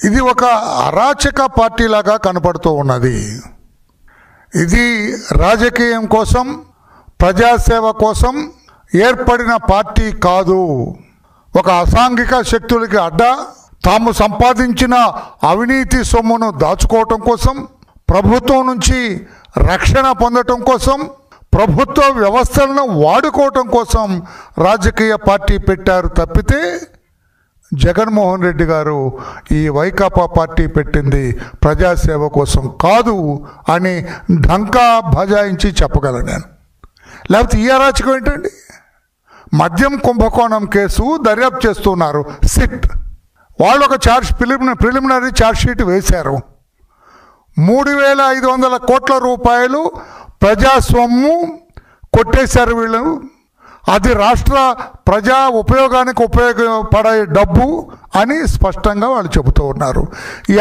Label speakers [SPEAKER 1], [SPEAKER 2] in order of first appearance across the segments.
[SPEAKER 1] ఇది ఒక అరాచక పార్టీలాగా కనపడుతూ ఉన్నది. ఇది రాజకీయం కోసం, ప్రజాసేవ కోసం ఏర్పడిన పార్టీ కాదు. ఒక అసాంఘిక శక్తులకి అడ్డ, తాము సంపాదించిన అవినీతి సొమ్మును దాచుకోవటం కోసం, ప్రభుత్వం నుంచి రక్షణ పొందటం కోసం, ప్రభుత్వ వ్యవస్థలను వాడుకోవటం కోసం రాజకీయ పార్టీ పెట్టారు తప్పితే జగన్మోహన్ రెడ్డి గారు ఈ వైకాపా పార్టీ పెట్టింది ప్రజాసేవ కోసం కాదు అని ఢంకా బజాయించి చెప్పగలను నేను. లేకపోతే ఈ అరాచకం ఏంటండి? మద్యం కుంభకోణం కేసు దర్యాప్తు చేస్తున్నారు సిట్ వాళ్ళు. ఒక ప్రిలిమినరీ ఛార్జ్ షీట్ వేశారు. 3,500 కోట్ల రూపాయలు ప్రజాస్వామ్యం కొట్టేశారు వీళ్ళు. అది రాష్ట్ర ప్రజా ఉపయోగానికి ఉపయోగపడే డబ్బు అని స్పష్టంగా వాళ్ళు చెబుతూ ఉన్నారు.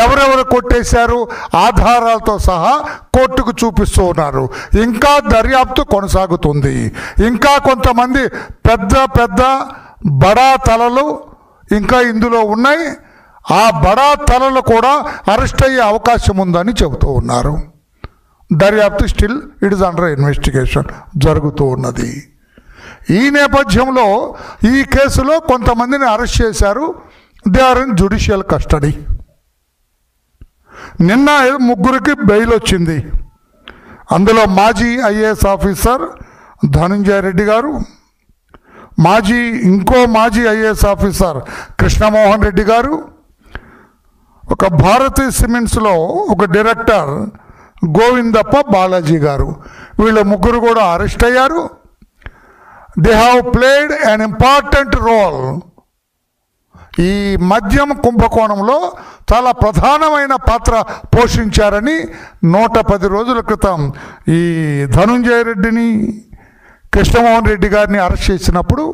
[SPEAKER 1] ఎవరెవరు కొట్టేశారు ఆధారాలతో సహా కోర్టుకు చూపిస్తూ ఉన్నారు. ఇంకా దర్యాప్తు కొనసాగుతుంది. ఇంకా కొంతమంది పెద్ద పెద్ద బడా తలలు ఇంకా ఇందులో ఉన్నాయి. ఆ బడా తలలు కూడా అరెస్ట్ అయ్యే అవకాశం ఉందని చెబుతూ ఉన్నారు. దర్యాప్తు still it is under investigation జరుగుతూ ఉన్నది. ఈ నేపథ్యంలో ఈ కేసులో కొంతమందిని అరెస్ట్ చేశారు. They are in judicial custody. నిన్న 3 బెయిల్ వచ్చింది. అందులో మాజీ ఐఏఎస్ ఆఫీసర్ ధనుంజయ రెడ్డి గారు, ఇంకో మాజీ ఐఏఎస్ ఆఫీసర్ కృష్ణమోహన్ రెడ్డి గారు, ఒక భారతీ సిమెంట్స్లో ఒక డైరెక్టర్ గోవిందప్ప బాలాజీ గారు, వీళ్ళ 3 కూడా అరెస్ట్ అయ్యారు. They have played an important role. ఈ మద్యం కుంభకోణంలో చాలా ప్రధానమైన పాత్ర పోషించారని 110 రోజుల క్రితం ఈ ధనుంజయ రెడ్డిని, కృష్ణమోహన్ రెడ్డి గారిని అరెస్ట్ చేసినప్పుడు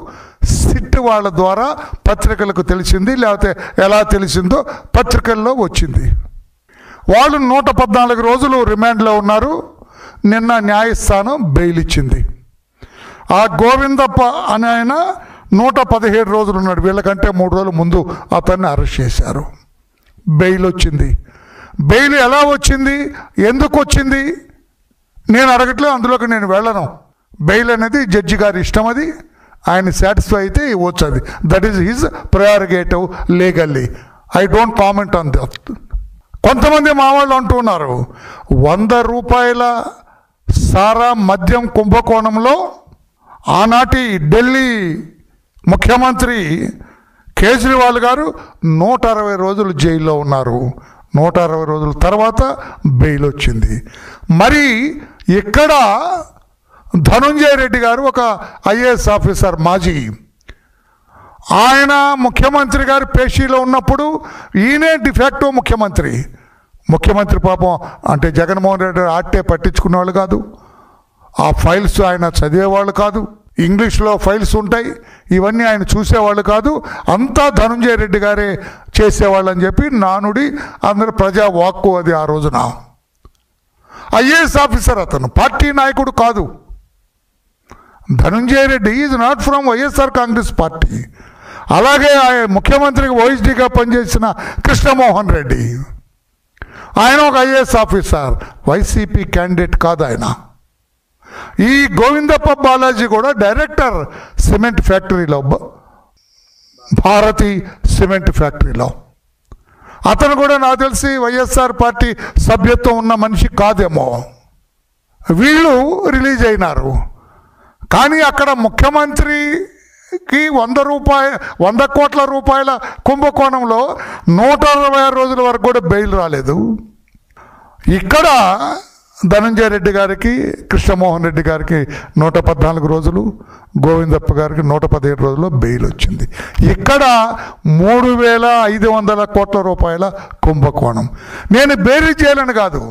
[SPEAKER 1] సిట్ వాళ్ళ ద్వారా పత్రికలకు తెలిసింది. లేకపోతే ఎలా తెలిసిందో పత్రికల్లో వచ్చింది. వాళ్ళు 114 రోజులు రిమాండ్లో ఉన్నారు. నిన్న న్యాయస్థానం బెయిల్ ఇచ్చింది. ఆ గోవిందప్ప అని ఆయన 117 రోజులు ఉన్నాడు. వీళ్ళకంటే 3 రోజుల ముందు అతన్ని అరెస్ట్ చేశారు. బెయిల్ వచ్చింది. బెయిల్ ఎలా వచ్చింది, ఎందుకు వచ్చింది నేను అడగట్లేదు, అందులోకి నేను వెళ్ళను. బెయిల్ అనేది జడ్జి గారి ఇష్టం. అది ఆయన సాటిస్ఫై అయితే ఇవ్వచ్చు. అది that is his prerogative legally. I don't comment on that. కొంతమంది మా వాళ్ళు అంటున్నారు 100 రూపాయల సారా మద్యం కుంభకోణంలో ఆనాటి ఢిల్లీ ముఖ్యమంత్రి కేజ్రీవాల్ గారు 160 రోజులు జైల్లో ఉన్నారు. 160 రోజుల తర్వాత బెయిల్ వచ్చింది. మరి ఇక్కడ ధనుంజయ రెడ్డి గారు ఒక ఐఏఎస్ ఆఫీసర్ మాజీ, ఆయన ముఖ్యమంత్రి గారు పేషీలో ఉన్నప్పుడు ఈయనే డిఫాక్టో ముఖ్యమంత్రి పాపం అంటే జగన్మోహన్ రెడ్డి ఆట్టే పట్టించుకునేవాళ్ళు కాదు. ఆ ఫైల్స్ ఆయన చదివేవాళ్ళు కాదు. ఇంగ్లీష్లో ఫైల్స్ ఉంటాయి, ఇవన్నీ ఆయన చూసేవాళ్ళు కాదు. అంతా ధనుంజయ రెడ్డి గారే చేసేవాళ్ళు అని చెప్పి నానుడి అందరు ప్రజా వాక్కు అది. ఆ రోజున ఐఏఎస్ ఆఫీసర్, అతను పార్టీ నాయకుడు కాదు. Dhanunjaya Reddy is not from YSR Congress party. అలాగే ముఖ్యమంత్రికి ఓఎస్డీగా పనిచేసిన కృష్ణమోహన్ రెడ్డి, ఆయన ఒక ఐఏఎస్ ఆఫీసర్, వైసీపీ క్యాండిడేట్ కాదు ఆయన. ఈ గోవిందప్ప బాలాజీ కూడా డైరెక్టర్ సిమెంట్ ఫ్యాక్టరీలో, భారతీ సిమెంట్ ఫ్యాక్టరీలో. అతను కూడా నాకు తెలిసి వైఎస్ఆర్ పార్టీ సభ్యత్వం ఉన్న మనిషి కాదేమో. వీళ్ళు రిలీజ్ అయినారు. కానీ అక్కడ ముఖ్యమంత్రికి 100 కోట్ల రూపాయల కుంభకోణంలో 166 రోజుల వరకు కూడా బెయిల్ రాలేదు. ఇక్కడ ధనంజయ రెడ్డి గారికి, కృష్ణమోహన్ రెడ్డి గారికి 114 రోజులు, గోవిందప్ప గారికి 117 రోజుల్లో బెయిల్ వచ్చింది. ఇక్కడ 3,500 కోట్ల రూపాయల కుంభకోణం. నేను బెయిల్ చేయాలని కాదు,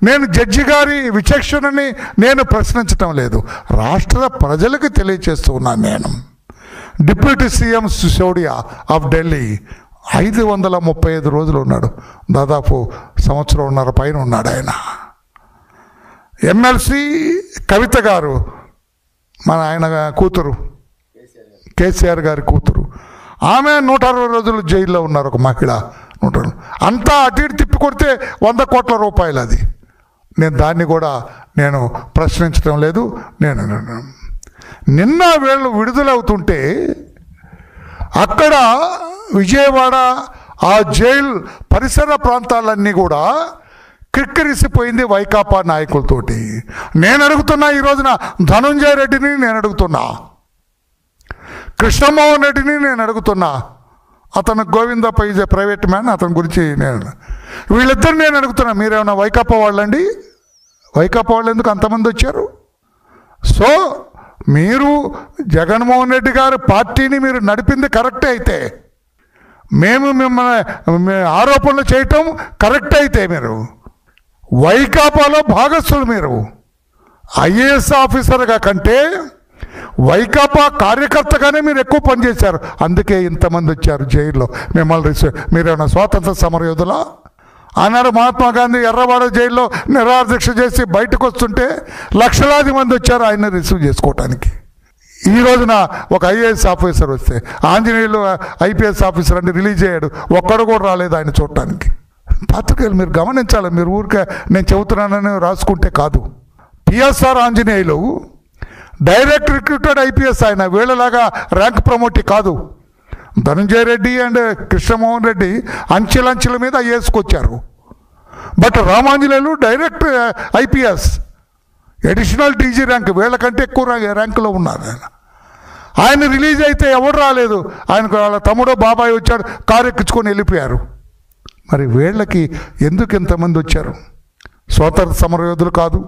[SPEAKER 1] నేను జడ్జి గారి విచక్షణని నేను ప్రశ్నించటం లేదు, రాష్ట్ర ప్రజలకు తెలియచేస్తూ ఉన్నాను. నేను deputy CM Sisodia of Delhi 535 రోజులు ఉన్నాడు, దాదాపు 1.5 సంవత్సరం పైన ఉన్నాడు ఆయన. ఎమ్మెల్సీ కవిత గారు, మన ఆయన కూతురు, కేసీఆర్ గారి కూతురు, ఆమె 160 రోజులు జైల్లో ఉన్నారు. ఒక మహిళ అంతా అటు ఇటు తిప్పి కొడితే 100 కోట్ల రూపాయలు అది. నేను దాన్ని కూడా నేను ప్రశ్నించడం లేదు. నిన్న వీళ్ళు విడుదలవుతుంటే అక్కడ విజయవాడ ఆ జైలు పరిసర ప్రాంతాలన్నీ కూడా క్రిక్కిరిసిపోయింది వైకాపా నాయకులతోటి. నేను అడుగుతున్నా, ఈ రోజున ధనంజయ రెడ్డిని నేను అడుగుతున్నా, కృష్ణమోహన్ రెడ్డిని నేను అడుగుతున్నా, అతను Govindappa is a private man, అతని గురించి వీళ్ళిద్దరు నేను అడుగుతున్నా, మీరేమన్నా వైకాపా వాళ్ళండి? వైకాపా వాళ్ళు ఎందుకు అంతమంది వచ్చారు? సో మీరు జగన్మోహన్ రెడ్డి గారు పార్టీని మీరు నడిపింది కరెక్టే అయితే, మేము మిమ్మల్ని ఆరోపణలు చేయటం కరెక్ట్ అయితే, మీరు వైకాపాలో భాగస్థులు. మీరు ఐఏఎస్ ఆఫీసర్గా కంటే వైకాపా కార్యకర్తగానే మీరు ఎక్కువ పనిచేశారు. అందుకే ఇంతమంది వచ్చారు జైల్లో మిమ్మల్ని మీరేమన్నా స్వాతంత్ర సమరయోధులా? ఆనాడు మహాత్మా గాంధీ ఎర్రవాడ జైల్లో నిరాదీక్ష చేసి బయటకు వస్తుంటే లక్షలాది మంది వచ్చారు ఆయన రిసీవ్ చేసుకోవటానికి. ఈ రోజున ఒక ఐఏఎస్ ఆఫీసర్ వస్తే, ఆంజనేయులు ఐపీఎస్ ఆఫీసర్ అంటే రిలీజ్ అయ్యాడు, ఒక్కడు కూడా రాలేదు ఆయన చూడటానికి. పాత్రికేయులు మీరు గమనించాలి, మీరు ఊరికే నేను చెబుతున్నానని రాసుకుంటే కాదు. PSR Anjaneyulu direct recruited IPS, ఆయన వీళ్ళలాగా ర్యాంక్ ప్రమోట్ కాదు. ధనంజయ రెడ్డి అండ్ కృష్ణమోహన్ రెడ్డి అంచెలంచెల మీద ఐఏఎస్కి వచ్చారు. But Ramanjaneyulu direct IPS, additional DG rank, వీళ్ళకంటే ఎక్కువ ర్యాంకులో ఉన్నారు. ఆయన రిలీజ్ అయితే ఎవరు రాలేదు, ఆయనకు వాళ్ళ తమ్ముడో బాబాయ్ వచ్చాడు, కారు ఎక్కించుకొని వెళ్ళిపోయారు. మరి వీళ్ళకి ఎందుకు ఇంతమంది వచ్చారు? స్వాతంత్ర సమరయోధులు కాదు,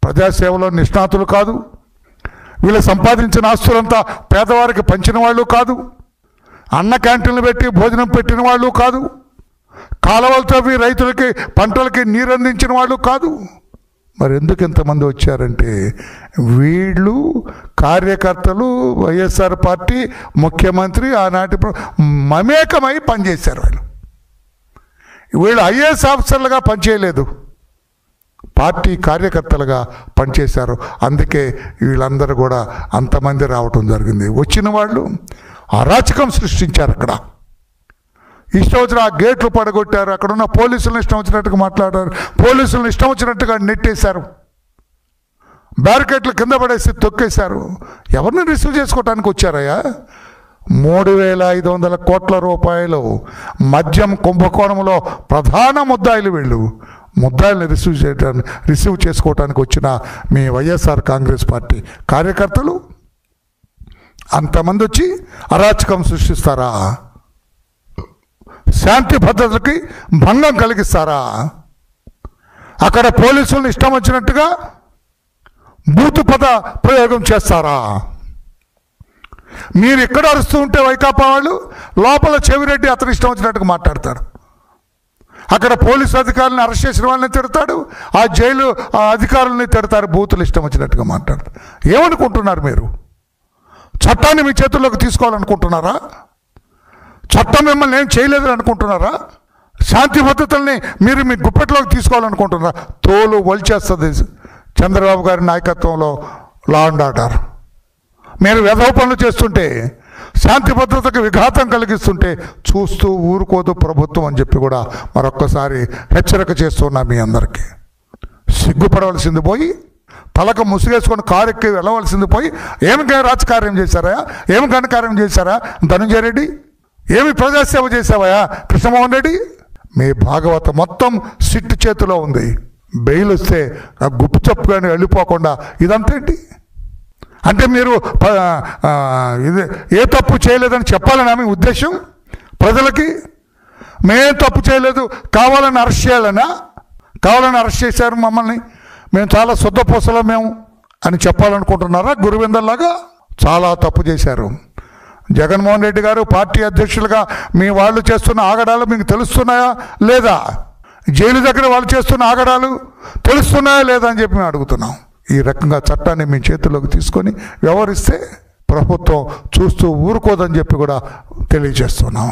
[SPEAKER 1] ప్రజాసేవలో నిష్ణాతులు కాదు, వీళ్ళు సంపాదించిన ఆస్తులంతా పేదవారికి పంచిన వాళ్ళు కాదు, అన్న క్యాంటీన్లు పెట్టి భోజనం పెట్టిన వాళ్ళు కాదు, కాలువలతో రైతులకి పంటలకి నీరు అందించిన వాళ్ళు కాదు. మరి ఎందుకు ఇంతమంది వచ్చారంటే వీళ్ళు కార్యకర్తలు, వైఎస్ఆర్ పార్టీ ముఖ్యమంత్రి ఆనాటి మమేకమై పనిచేశారు. వీళ్ళు ఐఏఎస్ ఆఫీసర్లుగా పనిచేయలేదు, పార్టీ కార్యకర్తలుగా పనిచేశారు. అందుకే వీళ్ళందరూ కూడా అంతమంది రావటం జరిగింది. వచ్చిన వాళ్ళు అరాచకం సృష్టించారు. అక్కడ ఇష్టం వచ్చిన ఆ గేట్లు పడగొట్టారు, అక్కడ ఉన్న పోలీసులను ఇష్టం వచ్చినట్టుగా మాట్లాడారు, పోలీసులను ఇష్టం వచ్చినట్టుగా నెట్టేశారు, బ్యారికేడ్లు కింద పడేసి తొక్కేశారు. ఎవరిని రిసీవ్ చేసుకోవటానికి వచ్చారయ్యా? 3,500 కోట్ల రూపాయలు మద్యం కుంభకోణంలో ప్రధాన ముద్దాయిలు వీళ్ళు. ముద్దాయిల్ని రిసీవ్ చేసుకోవటానికి వచ్చిన మీ వైఎస్ఆర్ కాంగ్రెస్ పార్టీ కార్యకర్తలు అంతమంది వచ్చి అరాచకం సృష్టిస్తారా? శాంతి భద్రతకి భంగం కలిగిస్తారా? అక్కడ పోలీసులను ఇష్టం వచ్చినట్టుగా బూతు పద ప్రయోగం చేస్తారా? మీరు ఇక్కడ అరుస్తూ ఉంటే వైకాపా వాళ్ళు లోపల చెవిరెడ్డి అతను ఇష్టం వచ్చినట్టుగా మాట్లాడతాడు. అక్కడ పోలీసు అధికారులను అరెస్ట్ చేసిన వాళ్ళని తిడతాడు, ఆ జైలు అధికారులని తిడతారు, బూతులు ఇష్టం వచ్చినట్టుగా మాట్లాడతారు. ఏమనుకుంటున్నారు మీరు? చట్టాన్ని మీ చేతుల్లోకి తీసుకోవాలనుకుంటున్నారా? చట్టం మిమ్మల్ని ఏం చేయలేదని అనుకుంటున్నారా? శాంతి భద్రతల్ని మీరు మీ గుప్పెట్లోకి తీసుకోవాలనుకుంటున్నారా? తోలు వలిచేస్తుంది చంద్రబాబు గారి నాయకత్వంలో లా అండ్ ఆర్డర్. మీరు వెధవ పనులు చేస్తుంటే, శాంతి భద్రతకు విఘాతం కలిగిస్తుంటే చూస్తూ ఊరుకోదు ప్రభుత్వం అని చెప్పి కూడా మరొక్కసారి హెచ్చరిక చేస్తున్నా మీ అందరికీ. సిగ్గుపడవలసింది పోయి, పలక ముసుగేసుకొని కారు ఎక్కి వెళ్ళవలసింది పోయి, ఏమి రాజకార్యం చేశారా? ఏమి ఘనకార్యం చేశారా ధనంజయ రెడ్డి? ఏమి ప్రజాసేవ చేసావా కృష్ణమోహన్ రెడ్డి? మీ భాగవతం మొత్తం సిట్టు చేతిలో ఉంది. బెయిల్ వస్తే గుప్పు చెప్పుకొని వెళ్ళిపోకుండా ఇదంతేంటి? అంటే మీరు ఇది ఏ తప్పు చేయలేదని చెప్పాలని మీ ఉద్దేశం ప్రజలకి? మేం తప్పు చేయలేదు, కావాలని అరెస్ట్ చేయాలనా? కావాలని అరెస్ట్ చేశారు మమ్మల్ని, మేము చాలా శుద్ధపూసలో మేము అని చెప్పాలనుకుంటున్నారా? గురువిందర్లాగా చాలా తప్పు చేశారు. జగన్మోహన్ రెడ్డి గారు పార్టీ అధ్యక్షులుగా మీ వాళ్ళు చేస్తున్న ఆగడాలు మీకు తెలుస్తున్నాయా లేదా? జైలు దగ్గర వాళ్ళు చేస్తున్న ఆగడాలు తెలుస్తున్నాయా లేదా అని చెప్పి మేము అడుగుతున్నాం. ఈ రకంగా చట్టాన్ని మీ చేతుల్లోకి తీసుకొని వ్యవహరిస్తే ప్రభుత్వం చూస్తూ ఊరుకోదని చెప్పి కూడా తెలియజేస్తున్నాం.